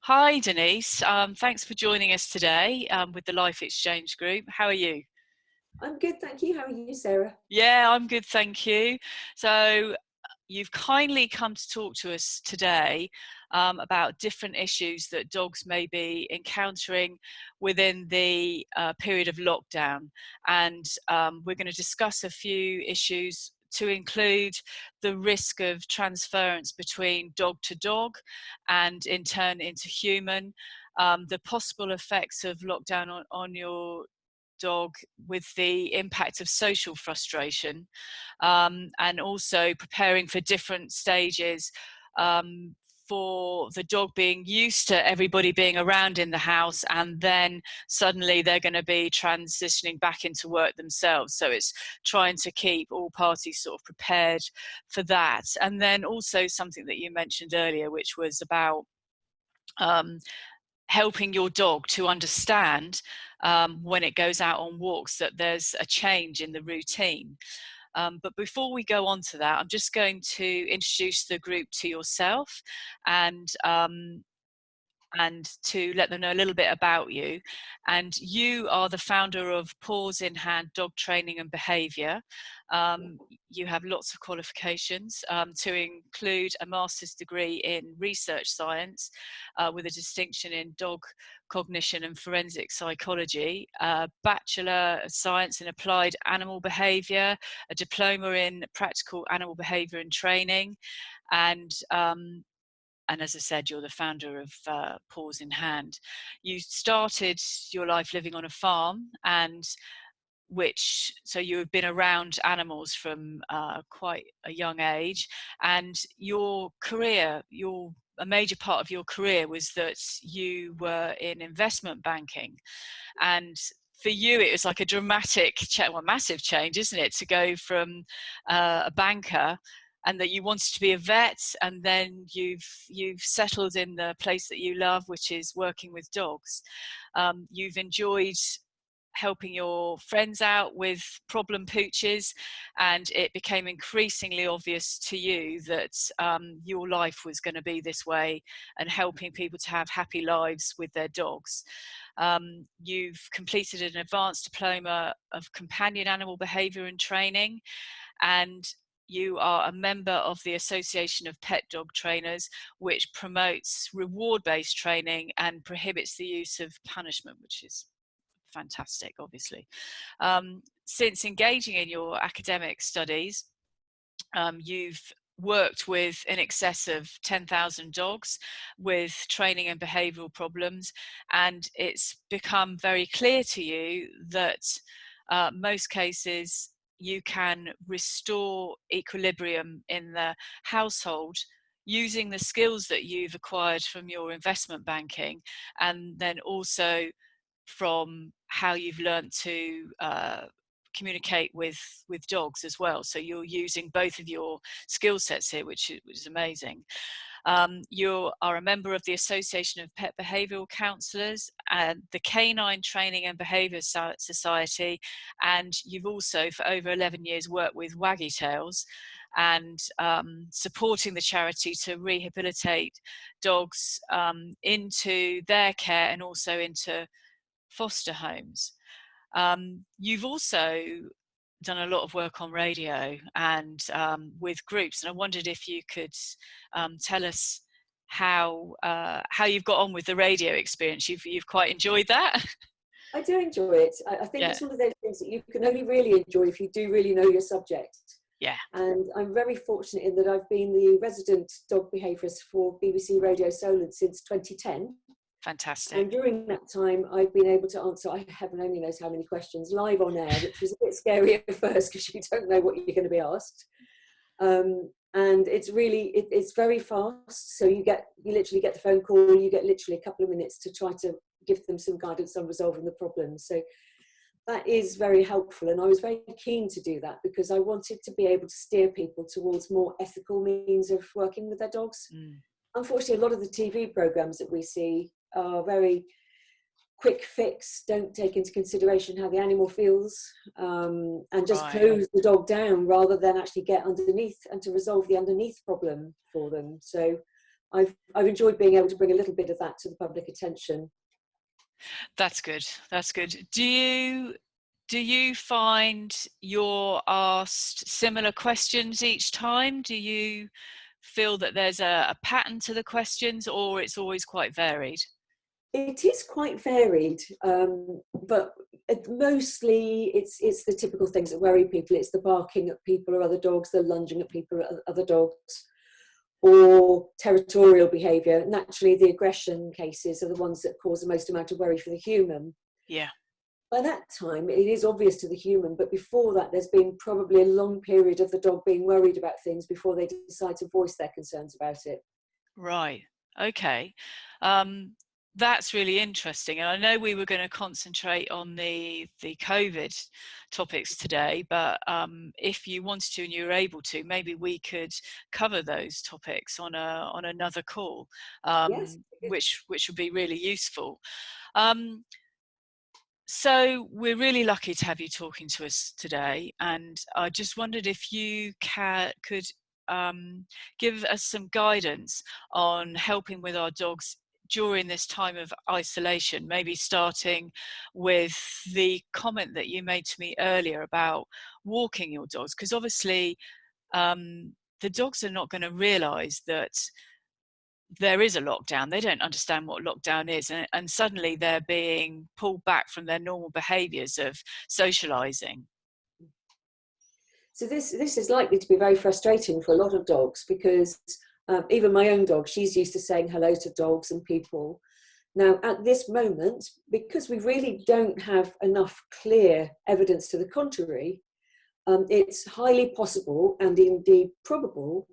Hi, Denise. Thanks for joining us today with the Life Exchange Group. How are you? I'm good, thank you. How are you, Sarah? Yeah, I'm good, thank you. So, you've kindly come to talk to us today about different issues that dogs may be encountering within the period of lockdown. And we're going to discuss a few issues to include the risk of transference between dog to dog and in turn into human, the possible effects of lockdown on your dog with the impact of social frustration, and also preparing for different stages, for the dog being used to everybody being around in the house, and then suddenly they're going to be transitioning back into work themselves. So it's trying to keep all parties sort of prepared for that. And then also something that you mentioned earlier, which was about um, helping your dog to understand when it goes out on walks that there's a change in the routine. But before we go on to that, I'm just going to introduce the group to yourself and to let them know a little bit about you. And you are the founder of Paws in Hand Dog Training and Behaviour. You have lots of qualifications, to include a master's degree in research science with a distinction in dog cognition and forensic psychology, a Bachelor of Science in Applied Animal Behaviour, a diploma in practical animal behaviour and training, and as I said, you're the founder of Paws in Hand. You started your life living on a farm, and so you have been around animals from quite a young age, and your career, a major part of your career was that you were in investment banking, and for you it was like a dramatic massive change, isn't it, to go from a banker, and that you wanted to be a vet, and then you've settled in the place that you love, which is working with dogs. You've enjoyed helping your friends out with problem pooches, and it became increasingly obvious to you that your life was going to be this way, and helping people to have happy lives with their dogs. You've completed an advanced diploma of companion animal behaviour and training, and you are a member of the Association of Pet Dog Trainers, which promotes reward-based training and prohibits the use of punishment, which is fantastic, obviously. Since engaging in your academic studies, you've worked with in excess of 10,000 dogs with training and behavioural problems, and it's become very clear to you that most cases you can restore equilibrium in the household using the skills that you've acquired from your investment banking, and then also from how you've learned to communicate with dogs as well. So you're using both of your skill sets here, which is amazing. You are a member of the Association of Pet Behavioural Counsellors and the Canine Training and Behaviour Society, and you've also for over 11 years worked with Waggy Tails and supporting the charity to rehabilitate dogs into their care and also into foster homes. You've also done a lot of work on radio and with groups, and I wondered if you could tell us how you've got on with the radio experience. You've quite enjoyed that. I do enjoy it. I think Yeah, it's one of those things that you can only really enjoy if you do really know your subject. yeah, And I'm very fortunate in that I've been the resident dog behaviourist for BBC Radio Solent since 2010. fantastic. And during that time, I've been able to answer, I heaven only knows how many questions live on air, which was a bit scary at first because you don't know what you're going to be asked. And it's really, it's very fast. So you literally get the phone call, you get literally a couple of minutes to try to give them some guidance on resolving the problem. So that is very helpful. And I was very keen to do that because I wanted to be able to steer people towards more ethical means of working with their dogs. Unfortunately, a lot of the TV programs that we see are very quick fix, don't take into consideration how the animal feels, and just Right. close the dog down rather than actually get underneath and to resolve the underneath problem for them. So I've enjoyed being able to bring a little bit of that to the public attention. That's good. That's good. Do you find you're asked similar questions each time? Do you feel that there's a pattern to the questions, or it's always quite varied? It is quite varied, but mostly it's the typical things that worry people. It's the barking at people or other dogs, the lunging at people or other dogs, or territorial behaviour. Naturally, the aggression cases are the ones that cause the most amount of worry for the human. Yeah. By that time, it is obvious to the human, but before that, there's been probably a long period of the dog being worried about things before they decide to voice their concerns about it. Right. Okay. That's really interesting. And I know we were going to concentrate on the COVID topics today, but if you wanted to and you were able to, maybe we could cover those topics on another call, Yes. which would be really useful. So we're really lucky to have you talking to us today, and I just wondered if you could give us some guidance on helping with our dogs during this time of isolation, maybe starting with the comment that you made to me earlier about walking your dogs, because obviously the dogs are not going to realise that there is a lockdown. They don't understand what lockdown is, and suddenly they're being pulled back from their normal behaviours of socialising. So this is likely to be very frustrating for a lot of dogs, because even my own dog, she's used to saying hello to dogs and people. Now, at this moment, because we really don't have enough clear evidence to the contrary, it's highly possible and indeed probable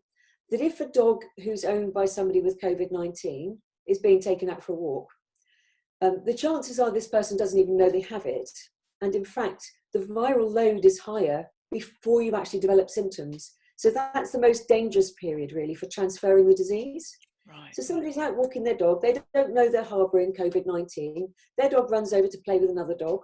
that if a dog who's owned by somebody with COVID-19 is being taken out for a walk, the chances are this person doesn't even know they have it. And in fact, the viral load is higher before you actually develop symptoms. So that's the most dangerous period, really, for transferring the disease. Right. So somebody's out walking their dog, they don't know they're harbouring COVID-19, their dog runs over to play with another dog,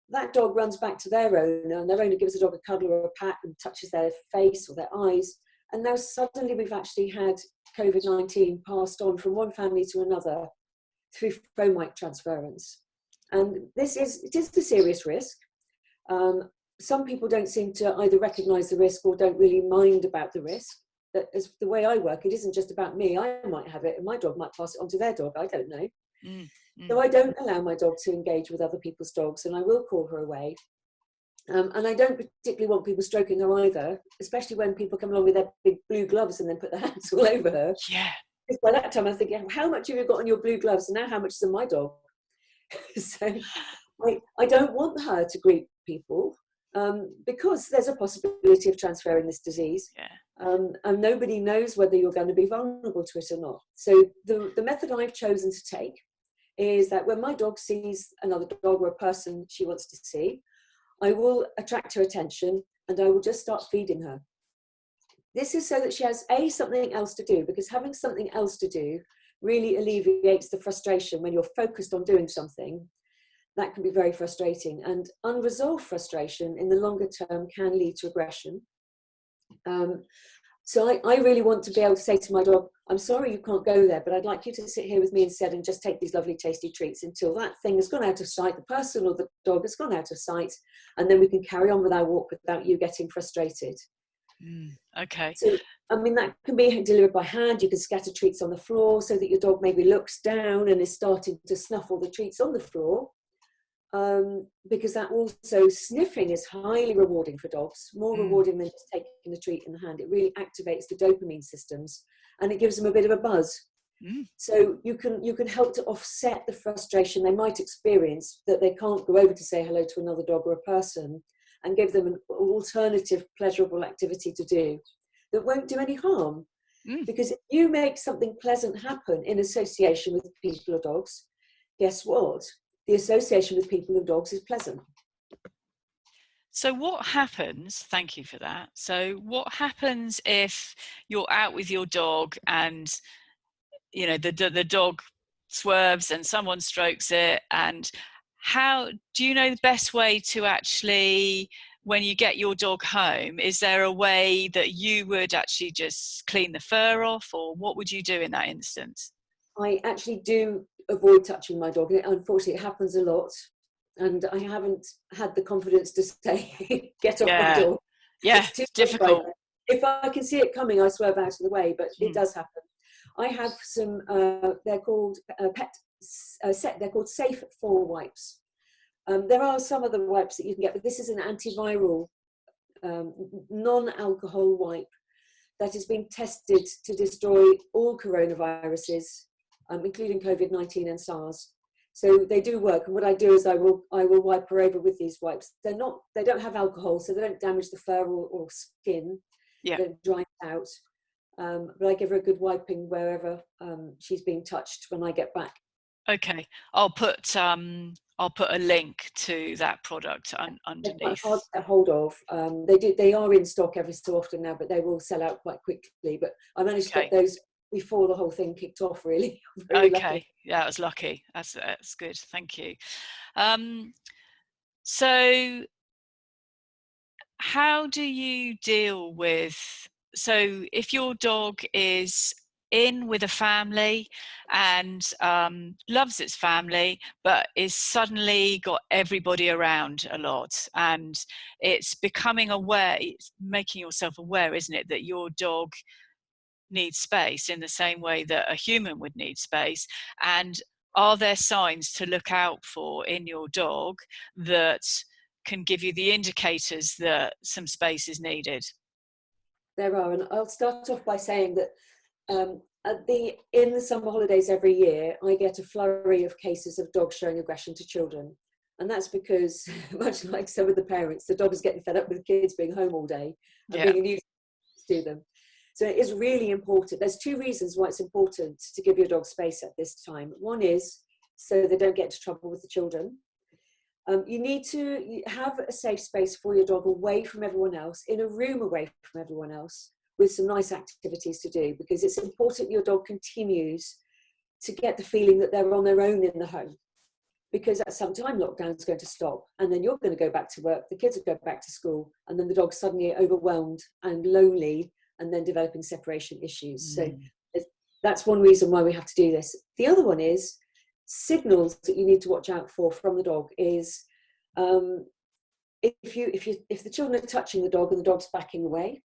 that dog runs back to their owner, and their owner gives the dog a cuddle or a pat and touches their face or their eyes, and now suddenly we've actually had COVID-19 passed on from one family to another through finite transference. And it is a serious risk. Some people don't seem to either recognise the risk or don't really mind about the risk. That is the way I work. It isn't just about me. I might have it and my dog might pass it on to their dog. I don't know. So I don't allow my dog to engage with other people's dogs, and I will call her away. And I don't particularly want people stroking her either, especially when people come along with their big blue gloves and then put their hands all over her. Yeah. Because by that time I'm thinking, how much have you got on your blue gloves? And now how much is on my dog? So I don't want her to greet people, because there's a possibility of transferring this disease. Yeah. And nobody knows whether you're going to be vulnerable to it or not. So the method I've chosen to take is that when my dog sees another dog or a person she wants to see, I will attract her attention and I will just start feeding her. This is so that she has something else to do, because having something else to do really alleviates the frustration when you're focused on doing something. That can be very frustrating, and unresolved frustration in the longer term can lead to aggression. So I really want to be able to say to my dog, I'm sorry you can't go there, but I'd like you to sit here with me instead and just take these lovely tasty treats until that thing has gone out of sight, the person or the dog has gone out of sight, and then we can carry on with our walk without you getting frustrated. Okay. So, I mean, that can be delivered by hand. You can scatter treats on the floor so that your dog maybe looks down and is starting to snuff all the treats on the floor. Because that also, sniffing is highly rewarding for dogs, more rewarding than just taking a treat in the hand. It really activates the dopamine systems and it gives them a bit of a buzz. So you can help to offset the frustration they might experience that they can't go over to say hello to another dog or a person, and give them an alternative pleasurable activity to do that won't do any harm. Because if you make something pleasant happen in association with people or dogs, guess what? The association with people and dogs is pleasant. So what happens, thank you for that. So what happens if you're out with your dog and, you know, the dog swerves and someone strokes it, and how do you know the best way to actually when you get your dog home, is there a way that you would actually just clean the fur off, or what would you do in that instance? I actually do avoid touching my dog. Unfortunately, it happens a lot, and I haven't had the confidence to say, "Get off my Yeah, dog." yeah, It's too it's close by difficult. there. If I can see it coming, I swerve out of the way, but it Mm. does happen. I have some. They're called They're called Safe 4 wipes. There are some other wipes that you can get, but this is an antiviral, non-alcohol wipe that has been tested to destroy all coronaviruses, including COVID-19 and SARS. So they do work. And what I do is I will wipe her over with these wipes. They don't have alcohol, so they don't damage the fur or skin. Yeah. They don't dry it out. But I give her a good wiping wherever she's being touched when I get back. Okay, I'll put a link to that product They're quite underneath. hard to get hold of. They are in stock every so often now, but they will sell out quite quickly. But I managed to get those before the whole thing kicked off, really. Very lucky. Yeah, I was lucky. That's good. Thank you. So how do you deal with, so if your dog is in with a family and loves its family, but is suddenly got everybody around a lot, and it's becoming aware, it's making yourself aware, isn't it, that your dog needs space in the same way that a human would need space? And are there signs to look out for in your dog that can give you the indicators that some space is needed? There are, and I'll start off by saying that in the summer holidays every year, I get a flurry of cases of dogs showing aggression to children. And that's because, much like some of the parents, the dog is getting fed up with kids being home all day and being a nuisance to them. So it is really important. There's two reasons why it's important to give your dog space at this time. One is so they don't get into trouble with the children. You need to have a safe space for your dog away from everyone else, in a room away from everyone else, with some nice activities to do, because it's important your dog continues to get the feeling that they're on their own in the home. Because at some time lockdown's going to stop, and then you're going to go back to work, the kids will go back to school, and then the dog's suddenly overwhelmed and lonely, and then developing separation issues. So that's one reason why we have to do this. The other one is signals that you need to watch out for from the dog is if the children are touching the dog and the dog's backing away,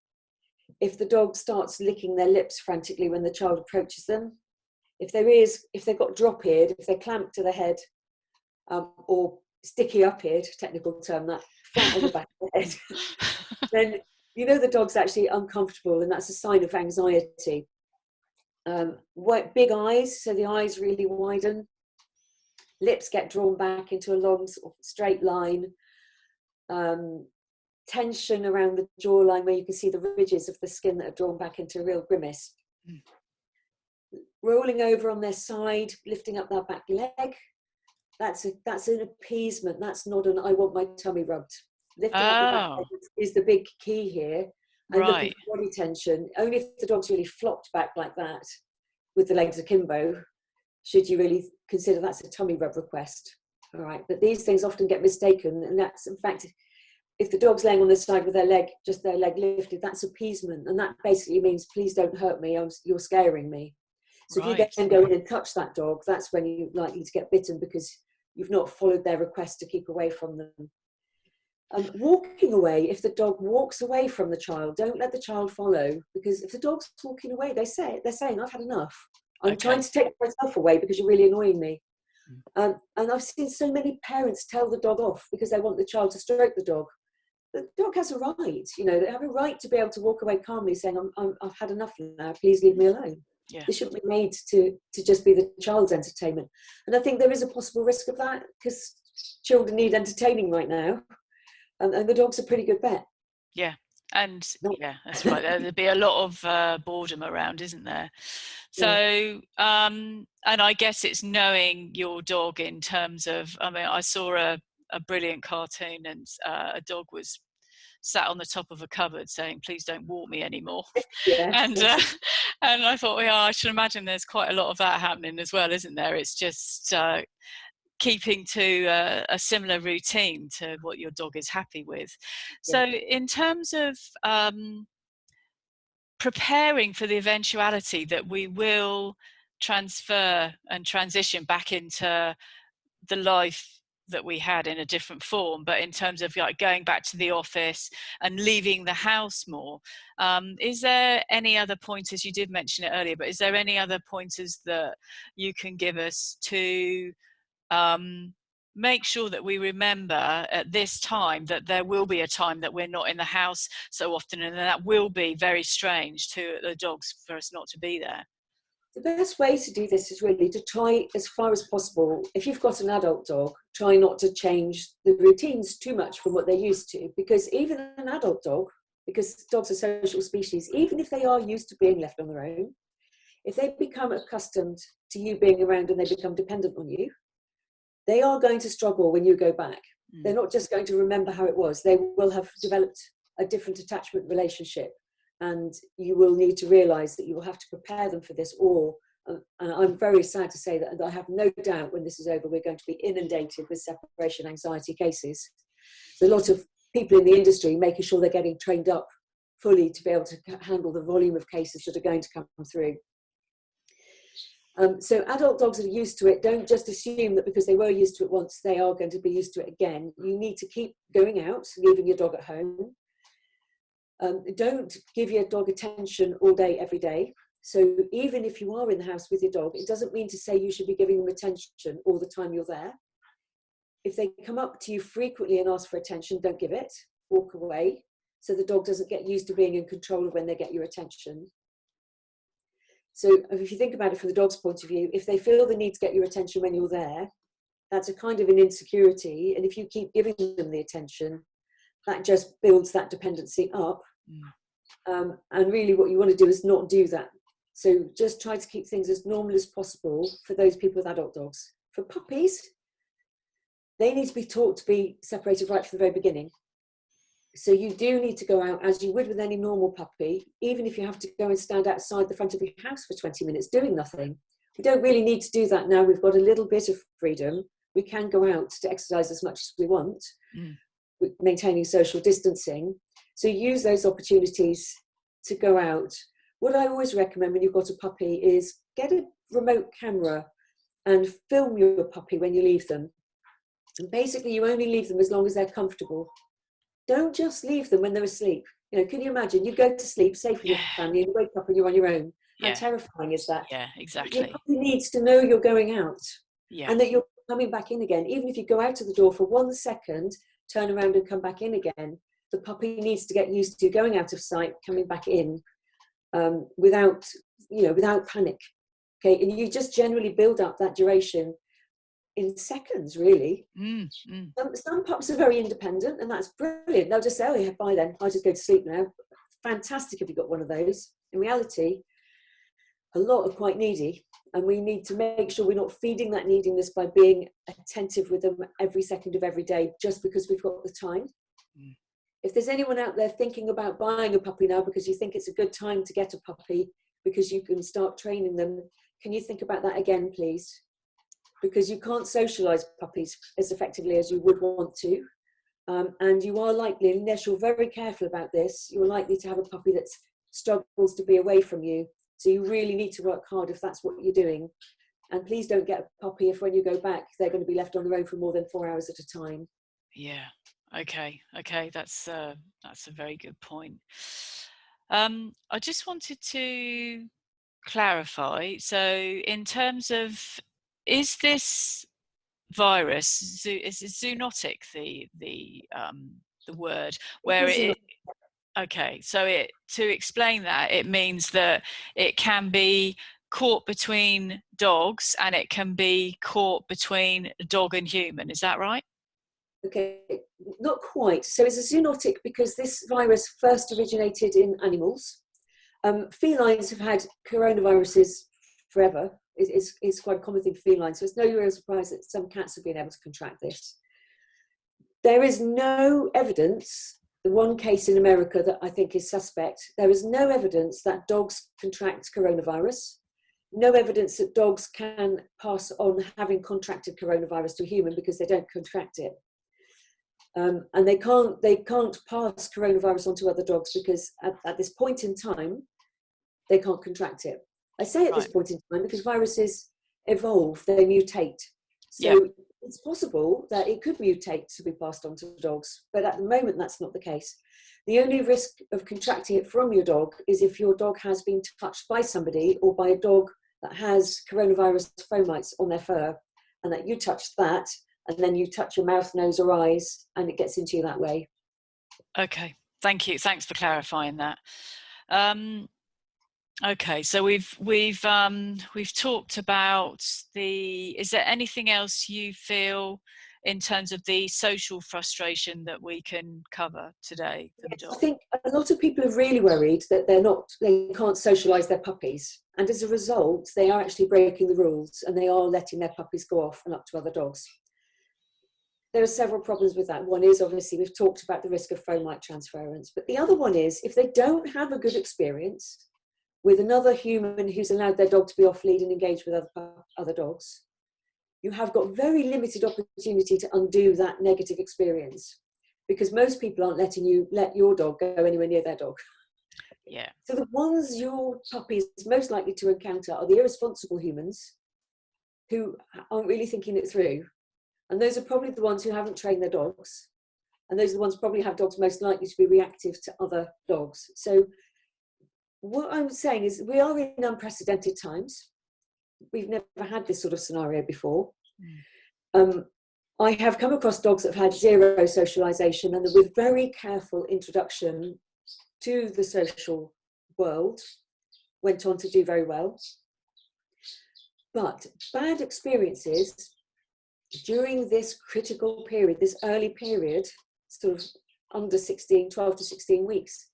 if the dog starts licking their lips frantically when the child approaches them, if they've got drop-eared, if they're clamped to the head, or sticky up-eared, technical term, that flat on the back of the head, then you know the dog's actually uncomfortable, and that's a sign of anxiety. Big eyes, so the eyes really widen, lips get drawn back into a long sort of straight line, tension around the jawline where you can see the ridges of the skin that are drawn back into a real grimace. Rolling over on their side, lifting up their back leg, that's an appeasement. That's not an I want my tummy rubbed. Lifting up the back leg is the big key here. And looking for body tension. Only if the dog's really flopped back like that, with the legs akimbo, should you really consider that's a tummy rub request. All right, but these things often get mistaken, and that's, in fact, if the dog's laying on the side with their leg lifted, that's appeasement, and that basically means please don't hurt me, you're scaring me. So if you then go in and touch that dog, that's when you're likely to get bitten, because you've not followed their request to keep away from them. Walking away, if the dog walks away from the child, don't let the child follow, because if the dog's walking away, they're saying, I've had enough. I'm trying to take myself away because you're really annoying me. And I've seen so many parents tell the dog off because they want the child to stroke the dog. The dog has a right, they have a right to be able to walk away calmly saying, I've had enough now, please leave me alone. Yeah. It shouldn't be made to just be the child's entertainment. And I think there is a possible risk of that, because children need entertaining right now. And the dog's a pretty good bet. Yeah. And yeah, that's right. There'd be a lot of boredom around, isn't there? So, and I guess it's knowing your dog in terms of, I mean, I saw a brilliant cartoon, and a dog was sat on the top of a cupboard saying, please don't walk me anymore. And I thought, I should imagine there's quite a lot of that happening as well, isn't there? It's just keeping to a similar routine to what your dog is happy with. So Yeah. in terms of preparing for the eventuality that we will transfer and transition back into the life that we had in a different form, but in terms of like going back to the office and leaving the house more, is there any other pointers? You did mention it earlier, but is there any other pointers that you can give us to make sure that we remember at this time that there will be a time that we're not in the house so often, and that will be very strange to the dogs for us not to be there? The best way to do this is really to try as far as possible, if you've got an adult dog, try not to change the routines too much from what they're used to, because even an adult dog, because dogs are social species, even if they are used to being left on their own, if they become accustomed to you being around and they become dependent on you, they are going to struggle when you go back. They're not just going to remember how it was. They will have developed a different attachment relationship, and you will need to realise that you will have to prepare them for this. Or, and I'm very sad to say that I have no doubt when this is over, we're going to be inundated with separation anxiety cases. So a lot of people in the industry making sure they're getting trained up fully to be able to handle the volume of cases that are going to come through. So adult dogs that are used to it, don't just assume that because they were used to it once, they are going to be used to it again. You need to keep going out, leaving your dog at home. Don't give your dog attention all day, every day. So even if you are in the house with your dog, it doesn't mean to say you should be giving them attention all the time you're there. If they come up to you frequently and ask for attention, don't give it. Walk away, so the dog doesn't get used to being in control of when they get your attention. So if you think about it from the dog's point of view, if they feel the need to get your attention when you're there, that's a kind of an insecurity. And if you keep giving them the attention, that just builds that dependency up. And really what you want to do is not do that. So just try to keep things as normal as possible for those people with adult dogs. For puppies, they need to be taught to be separated right from the very beginning. So you do need to go out as you would with any normal puppy, even if you have to go and stand outside the front of your house for 20 minutes doing nothing. We don't really need to do that now. We've got a little bit of freedom. We can go out to exercise as much as we want, maintaining social distancing. So use those opportunities to go out. What I always recommend when you've got a puppy is get a remote camera and film your puppy when you leave them. And basically you only leave them as long as they're comfortable. Don't just leave them when they're asleep. You know, can you imagine? You go to sleep safe with your family and you wake up and you're on your own. How terrifying is that? Yeah, exactly. Your puppy needs to know you're going out and that you're coming back in again. Even if you go out of the door for 1 second, turn around and come back in again, the puppy needs to get used to going out of sight, coming back in without panic. Okay, and you just generally build up that duration in seconds, really. Some pups are very independent, and that's brilliant. They'll just say, oh yeah, bye then, I'll just go to sleep now. Fantastic if you've got one of those. In reality, a lot are quite needy, and we need to make sure we're not feeding that neediness by being attentive with them every second of every day just because we've got the time. If there's anyone out there thinking about buying a puppy now because you think it's a good time to get a puppy because you can start training them, can you think about that again, please? Because you can't socialise puppies as effectively as you would want to. And you are likely, unless you're very careful about this, you're likely to have a puppy that struggles to be away from you. So you really need to work hard if that's what you're doing. And please don't get a puppy if when you go back, they're going to be left on their own for more than 4 hours at a time. Yeah. Okay. That's a very good point. I just wanted to clarify. So in terms of, is this virus, is it zoonotic, the word, where it okay, so to explain that, it means that it can be caught between dogs and it can be caught between dog and human, is that right? Okay, not quite. So it's a zoonotic because this virus first originated in animals. Felines have had coronaviruses forever. It's quite a common thing for felines, so it's no real surprise that some cats have been able to contract this. There is no evidence, the one case in America that I think is suspect, there is no evidence that dogs contract coronavirus. no evidence that dogs can pass on having contracted coronavirus to a human because they don't contract it. And they can't pass coronavirus on to other dogs because at this point in time, they can't contract it. I say at this point in time because viruses evolve, they mutate. So it's possible that it could mutate to be passed on to dogs, but at the moment that's not the case. The only risk of contracting it from your dog is if your dog has been touched by somebody or by a dog that has coronavirus fomites on their fur, and that you touched that, and then you touch your mouth, nose or eyes, and it gets into you that way. Okay, thank you. Thanks for clarifying that. Okay, so we've talked about the. Is there anything else you feel in terms of the social frustration that we can cover today for the dog? I think a lot of people are really worried that they can't socialise their puppies, and as a result, they are actually breaking the rules and they are letting their puppies go off and up to other dogs. There are several problems with that. One is, obviously, we've talked about the risk of finite transference, but the other one is if they don't have a good experience with another human who's allowed their dog to be off lead and engage with other dogs, you have got very limited opportunity to undo that negative experience, because most people aren't letting you let your dog go anywhere near their dog. Yeah. So the ones your puppy is most likely to encounter are the irresponsible humans who aren't really thinking it through. And those are probably the ones who haven't trained their dogs. And those are the ones who probably have dogs most likely to be reactive to other dogs. So what I'm saying is we are in unprecedented times. We've never had this sort of scenario before. I have come across dogs that have had zero socialisation, and with very careful introduction to the social world, went on to do very well. But bad experiences during this critical period, this early period, sort of under 12 to 16 weeks,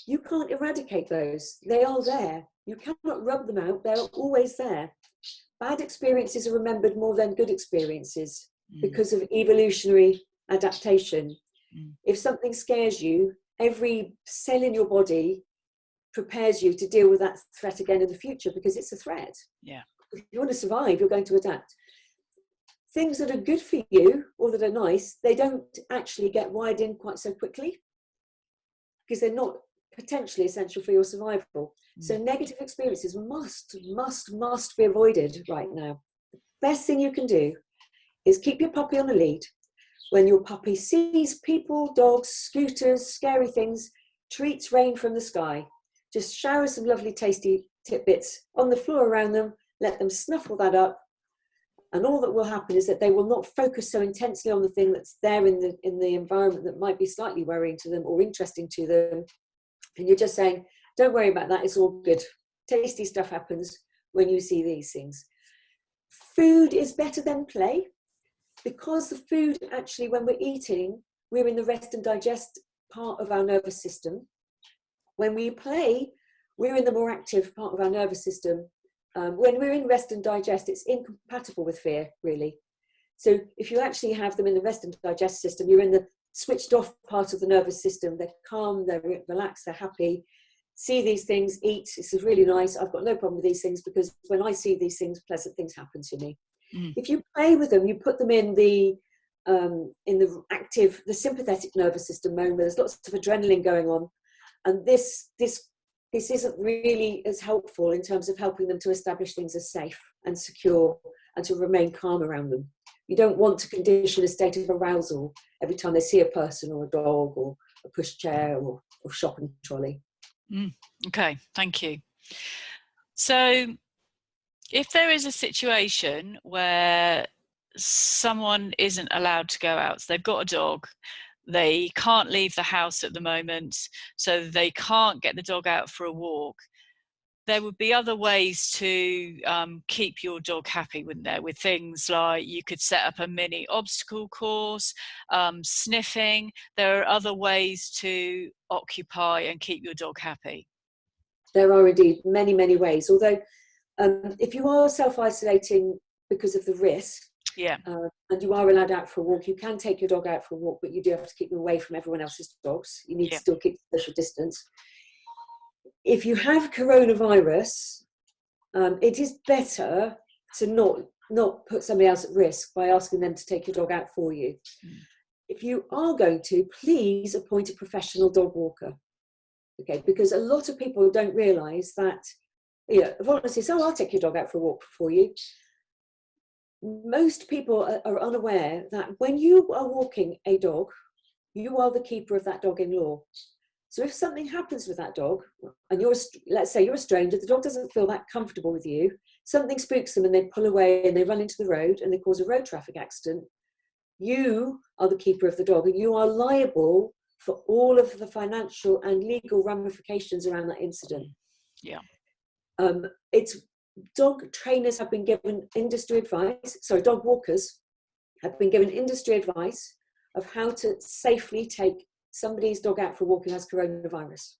you can't eradicate those. They are there. You cannot rub them out. They're always there. Bad experiences are remembered more than good experiences because of evolutionary adaptation. If something scares you, every cell in your body prepares you to deal with that threat again in the future because it's a threat. Yeah. If you want to survive, you're going to adapt. Things that are good for you or that are nice, they don't actually get wired in quite so quickly because they're not potentially essential for your survival. So negative experiences must be avoided right now. The best thing you can do is keep your puppy on a lead. When your puppy sees people, dogs, scooters, scary things, treats rain from the sky. Just shower some lovely tasty tidbits on the floor around them, let them snuffle that up, and all that will happen is that they will not focus so intensely on the thing that's there in the environment that might be slightly worrying to them or interesting to them. And you're just saying, don't worry about that, it's all good. Tasty stuff happens when you see these things. Food is better than play, because the food actually, when we're eating, we're in the rest and digest part of our nervous system. When we play, we're in the more active part of our nervous system. When we're in rest and digest, it's incompatible with fear, really. So if you actually have them in the rest and digest system, you're in the switched off part of the nervous system. They're calm, they're relaxed, they're happy. See these things, eat. This is really nice. I've got no problem with these things because when I see these things, pleasant things happen to me. If you play with them, you put them in the active, the sympathetic nervous system mode, where there's lots of adrenaline going on, and this isn't really as helpful in terms of helping them to establish things as safe and secure and to remain calm around them. You don't want to condition a state of arousal every time they see a person or a dog or a pushchair or shopping trolley. Okay, thank you. So if there is a situation where someone isn't allowed to go out, so they've got a dog, they can't leave the house at the moment, so they can't get the dog out for a walk, there would be other ways to keep your dog happy, wouldn't there? With things like you could set up a mini obstacle course, sniffing. There are other ways to occupy and keep your dog happy. There are indeed many, many ways. Although if you are self-isolating because of the risk, and you are allowed out for a walk, you can take your dog out for a walk, but you do have to keep them away from everyone else's dogs. You need to still keep social distance. If you have coronavirus it is better to not put somebody else at risk by asking them to take your dog out for you. If you are going to, please appoint a professional dog walker. Okay, because a lot of people don't realise that, you know, volunteers say, oh, I'll take your dog out for a walk for you. Most people are unaware that when you are walking a dog, you are the keeper of that dog in law. So if something happens with that dog, and let's say you're a stranger, the dog doesn't feel that comfortable with you, something spooks them and they pull away and they run into the road and they cause a road traffic accident, you are the keeper of the dog and you are liable for all of the financial and legal ramifications around that incident. Yeah. Dog trainers have been given industry advice, dog walkers have been given industry advice of how to safely take somebody's dog out for a walk who has coronavirus.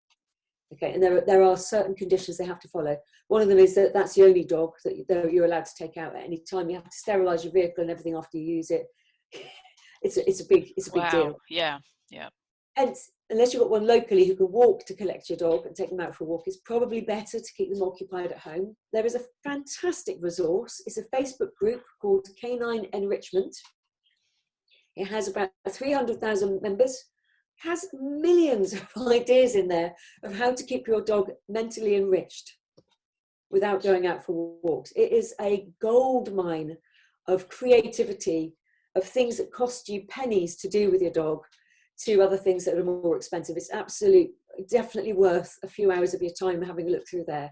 Okay, and there are certain conditions they have to follow. One of them is that that's the only dog that you're allowed to take out at any time. You have to sterilise your vehicle and everything after you use it. It's a big deal. Yeah. Hence, unless you've got one locally who can walk to collect your dog and take them out for a walk, it's probably better to keep them occupied at home. There is a fantastic resource. It's a Facebook group called Canine Enrichment. It has about 300,000 members. It has millions of ideas in there of how to keep your dog mentally enriched without going out for walks. It is a gold mine of creativity, of things that cost you pennies to do with your dog, to other things that are more expensive. It's definitely worth a few hours of your time having a look through there.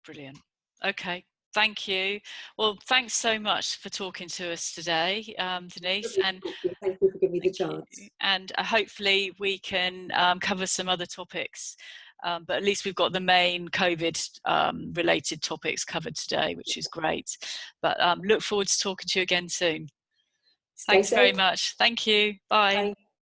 Brilliant. Okay, thank you. Well, thanks so much for talking to us today, Denise. And thank you for giving me the chance. And hopefully we can cover some other topics. But at least we've got the main COVID related topics covered today, which is great. But look forward to talking to you again soon. Thanks very much. Thank you. Bye. Bye.